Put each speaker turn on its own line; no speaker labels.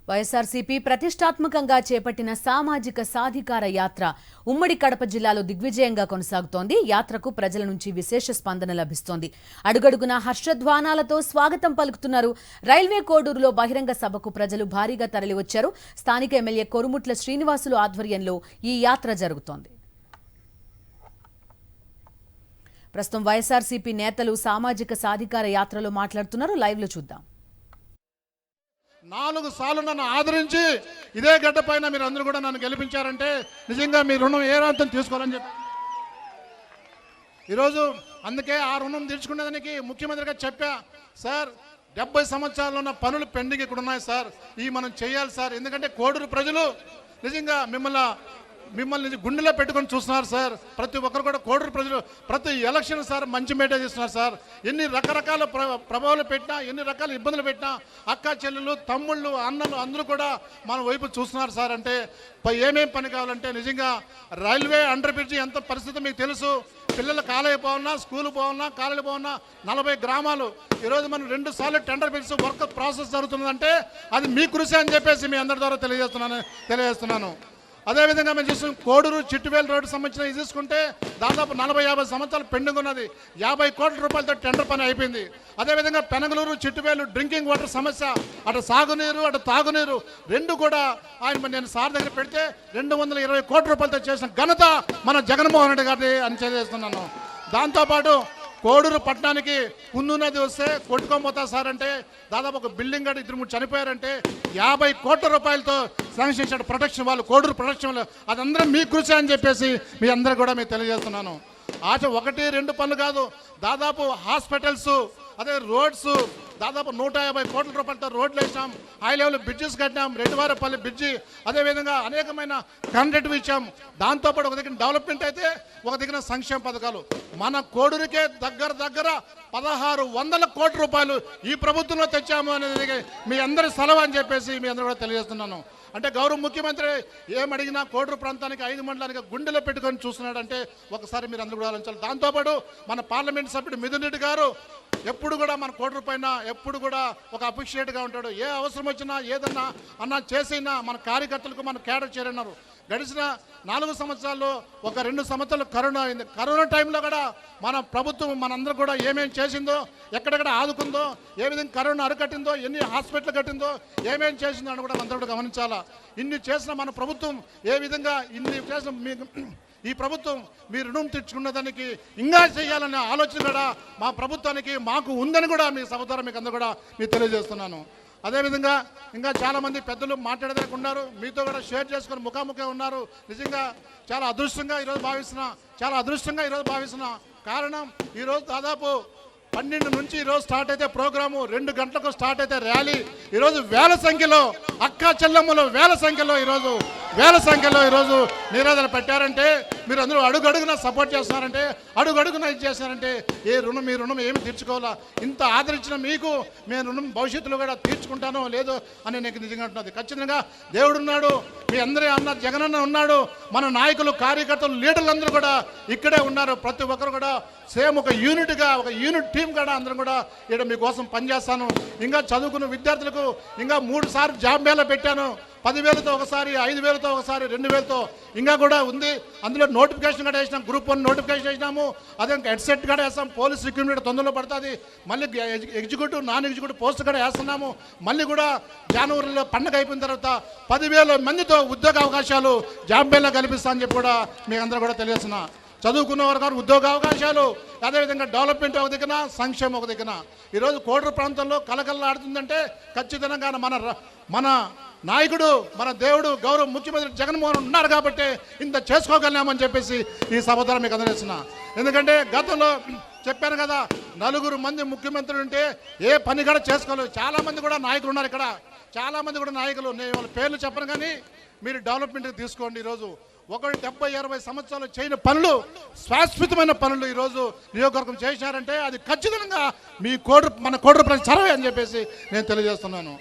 వైఎస్ఆర్సీపీ ప్రతిష్టాత్మకంగా చేపట్టిన సామాజిక సాధికార యాత్ర ఉమ్మడి కడప జిల్లాలో దిగ్విజయంగా కొనసాగుతోంది. యాత్రకు ప్రజల నుంచి విశేష స్పందన లభిస్తోంది. అడుగడుగునా హర్షధ్వానాలతో స్వాగతం పలుకుతున్నారు. రైల్వే కోడూరులో బహిరంగ సభకు ప్రజలు భారీగా తరలివచ్చారు. స్థానిక ఎమ్మెల్యే కొరుముట్ల శ్రీనివాసులు ఆధ్వర్యంలో ఈ యాత్ర జరుగుతోంది. ప్రస్తుతం వైఎస్ఆర్సీపీ నేతలు సామాజిక సాధికార యాత్రలో మాట్లాడుతున్నారు. లైవ్ లో చూద్దాం.
4 సార్లు నన్ను ఆదరించి ఇదే గడ్డ పైన మీరు అందరూ కూడా నన్ను గెలిపించారంటే నిజంగా మీ రుణం ఏ రాంతం తీసుకోవాలని చెప్పి ఈరోజు అందుకే ఆ రుణం తీర్చుకునేదానికి ముఖ్యమంత్రిగా చెప్పా. సార్ 70 సంవత్సరాలు ఉన్న పనులు పెండింగ్ ఇక్కడ ఉన్నాయి సార్, ఇవి మనం చేయాలి సార్. ఎందుకంటే కోడూరు ప్రజలు నిజంగా మిమ్మల్ని గుండెలో పెట్టుకొని చూస్తున్నారు సార్. ప్రతి ఒక్కరు కూడా కోడూరు ప్రజలు ప్రతి ఎలక్షన్ సార్ మంచి మేటే చేస్తున్నారు సార్. ఎన్ని రకరకాల ప్రభావాలు పెట్టినా, ఎన్ని రకాల ఇబ్బందులు పెట్టినా అక్క చెల్లెలు తమ్ముళ్ళు అన్నలు అందరూ కూడా మన వైపు చూస్తున్నారు సార్. అంటే ఏమేం పని కావాలంటే నిజంగా రైల్వే అండర్ బ్రిడ్జి ఎంత పరిస్థితి మీకు తెలుసు. పిల్లలు కాలేజీ పోవన్నా, స్కూల్ పోవన్నా, కాలేజీ పోవన్నా 40 గ్రామాలు ఈరోజు మనం 2 సార్లు టెండర్ పిలిచి వర్క్ ప్రాసెస్ జరుగుతుందంటే అది మీ కృషి అని చెప్పేసి మీ అందరి ద్వారా తెలియజేస్తున్నాను. అదేవిధంగా మేము చూసిన కోడూరు చిట్టువేలు రోడ్డు సంబంధించిన ఇది చూసుకుంటే దాదాపు 40-50 సంవత్సరాలు పెండింగ్ ఉన్నది. 50 కోట్ల రూపాయలతో టెండర్ పని అయిపోయింది. అదేవిధంగా పెనగలూరు చిట్టువేలు డ్రింకింగ్ వాటర్ సమస్య, అటు సాగునీరు అటు తాగునీరు రెండు కూడా నేను సార్ దగ్గర పెడితే 220 కోట్ల రూపాయలతో చేసిన ఘనత మన జగన్మోహన్ రెడ్డి గారిని అని తెలియజేస్తున్నాను. దాంతోపాటు కోడూరు పట్టణానికి కుందు నది వస్తే కొట్టుకోపోతా సార్ అంటే దాదాపు ఒక బిల్డింగ్ గడి 2-3 చనిపోయారంటే 50 కోట్ల రూపాయలతో శాంక్షన్ చేశాడు ప్రొటెక్షన్ వాళ్ళు, కోడూరు ప్రొటెక్షన్ వాళ్ళు. అదందరం మీ కృషి అని చెప్పేసి మీ అందరూ కూడా మీకు తెలియజేస్తున్నాను. ఆశ 1-2 పనులు కాదు, దాదాపు హాస్పిటల్స్, అదే రోడ్స్ దాదాపు 150 కోట్ల రూపాయలతో రోడ్లు వేసాం. హై లెవెల్ బ్రిడ్జెస్ కట్టాం, రెడ్డివారపల్లి బ్రిడ్జి, అదేవిధంగా అనేకమైన కాంట్రాక్ట్ ఇచ్చాం. దాంతోపాటు ఒక దగ్గర డెవలప్మెంట్ అయితే ఒక దగ్గర సంక్షేమ పథకాలు. మన కోడూరుకే దగ్గర 1600 కోట్ల రూపాయలు ఈ ప్రభుత్వంలో తెచ్చాము అనేది మీ అందరి సెలవు అని చెప్పేసి మీ అందరూ కూడా తెలియజేస్తున్నాను. అంటే గౌరవ ముఖ్యమంత్రి ఏమడిగినా కోడూరు ప్రాంతానికి 5 మండలానికి గుండెలో పెట్టుకొని చూస్తున్నాడంటే ఒకసారి మీరు అందరూ కూడా ఆలోచించాలి. దాంతోపాటు మన పార్లమెంట్ సభ్యుడు మిథున్ రెడ్డి గారు ఎప్పుడు కూడా మన కోడూరు పైన ఎప్పుడు కూడా ఒక అప్రిషియేట్గా ఉంటాడు. ఏ అవసరం వచ్చినా ఏదన్నా అన్నా చేసినా మన కార్యకర్తలకు మన కేడర్ చేరన్నారు. గడిచిన 4 సంవత్సరాల్లో ఒక 2 సంవత్సరాలు కరోనా అయింది. కరోనా టైంలో కూడా మన ప్రభుత్వం మనందరూ కూడా ఏమేమి చేసిందో, ఎక్కడెక్కడ ఆదుకుందో, ఏ విధంగా కరోనా అరికట్టిందో, ఎన్ని హాస్పిటల్ కట్టిందో, ఏమేమి చేసిందో అని కూడా అందరూ కూడా గమనించాలా. ఇన్ని చేసిన మన ప్రభుత్వం ఏ విధంగా ఇన్ని చేసిన ఈ ప్రభుత్వం మీ రుణం తెచ్చుకున్న దానికి ఇంకా చేయాలనే ఆలోచన కూడా మా ప్రభుత్వానికి మాకు ఉందని కూడా మీ సహోదరు మీకు అందరూ కూడా మీకు తెలియజేస్తున్నాను. అదేవిధంగా ఇంకా చాలామంది పెద్దలు మాట్లాడడానికి ఉన్నారు, మీతో కూడా షేర్ చేసుకొని ముఖాముఖి ఉన్నారు. నిజంగా చాలా అదృష్టంగా ఈరోజు భావిస్తున్నా. కారణం ఈరోజు దాదాపు 12 నుంచి ఈరోజు స్టార్ట్ అయితే ప్రోగ్రాము, 2 గంటలకు స్టార్ట్ అయితే ర్యాలీ. ఈరోజు వేల సంఖ్యలో అక్క చెల్లెమ్మలు వేల సంఖ్యలో ఈరోజు నిరాదరణ పెట్టారంటే మీరు అందరూ అడుగడుగున సపోర్ట్ చేస్తున్నారంటే, అడుగడుగున ఇది చేస్తారంటే మీ రుణం ఏమి తీర్చుకోవాలా. ఇంత ఆదరించిన మీకు మీ రుణం భవిష్యత్తులో కూడా తీర్చుకుంటానో లేదో అని నాకు నిజంగా అంటున్నది. ఖచ్చితంగా దేవుడు ఉన్నాడు, మీ అందరూ అన్నారు, జగనన్న ఉన్నాడు, మన నాయకులు కార్యకర్తలు లీడర్లు అందరూ కూడా ఇక్కడే ఉన్నారు. ప్రతి ఒక్కరు కూడా సేమ్ ఒక యూనిట్గా ఒక యూనిట్ టీం కూడా అందరం కూడా ఇక్కడ మీకోసం పనిచేస్తాను. ఇంకా చదువుకున్న విద్యార్థులకు ఇంకా 3 సార్లు జాబ్ మేళా పెట్టాను. 10,000తో ఒకసారి, 5,000తో ఒకసారి, 2,000తో ఇంకా కూడా ఉంది. అందులో నోటిఫికేషన్ కూడా వేసినాం, గ్రూప్ 1 నోటిఫికేషన్ వేసినాము. అదే హెడ్సెట్ కూడా వేస్తాం, పోలీస్ రిక్రూట్మెంట్ తొందరలో పడుతుంది. మళ్ళీ ఎగ్జిక్యూటివ్ నాన్ ఎగ్జిక్యూటివ్ పోస్ట్ కూడా వేస్తున్నాము. మళ్ళీ కూడా జనవరిలో పండుగ అయిపోయిన తర్వాత 10,000 మందితో ఉద్యోగ అవకాశాలు జాబ్ మేళా కల్పిస్తామని చెప్పి కూడా మీకు అందరూ కూడా తెలియజేస్తున్నా. చదువుకున్న వారు ఉద్యోగ అవకాశాలు, అదేవిధంగా డెవలప్మెంట్ ఒక దగ్గర, సంక్షేమం ఒక దగ్గర. ఈరోజు కోడూరు ప్రాంతంలో కలకల్లాడుతుందంటే ఖచ్చితంగా మన నాయకుడు, మన దేవుడు, గౌరవ ముఖ్యమంత్రి జగన్మోహన్ ఉన్నారు కాబట్టి ఇంత చేసుకోగలిగామని చెప్పేసి ఈ సభ మీకు అందజేస్తున్నా. ఎందుకంటే గతంలో చెప్పాను కదా, 4 మంది ముఖ్యమంత్రులు ఉంటే ఏ పని కూడా చేసుకోలేదు. చాలామంది కూడా నాయకులు ఉన్నారు ఇక్కడ, చాలామంది కూడా నాయకులు. నేను వాళ్ళ పేర్లు చెప్పను కానీ మీరు డెవలప్మెంట్కి తీసుకోండి. ఈరోజు 70-80 సంవత్సరాలు చేయని పనులు, శాశ్వతమైన పనులు ఈరోజు నియోజకవర్గం చేశారంటే అది ఖచ్చితంగా మన కోడూరు ప్రజల చలవే అని చెప్పేసి నేను తెలియజేస్తున్నాను.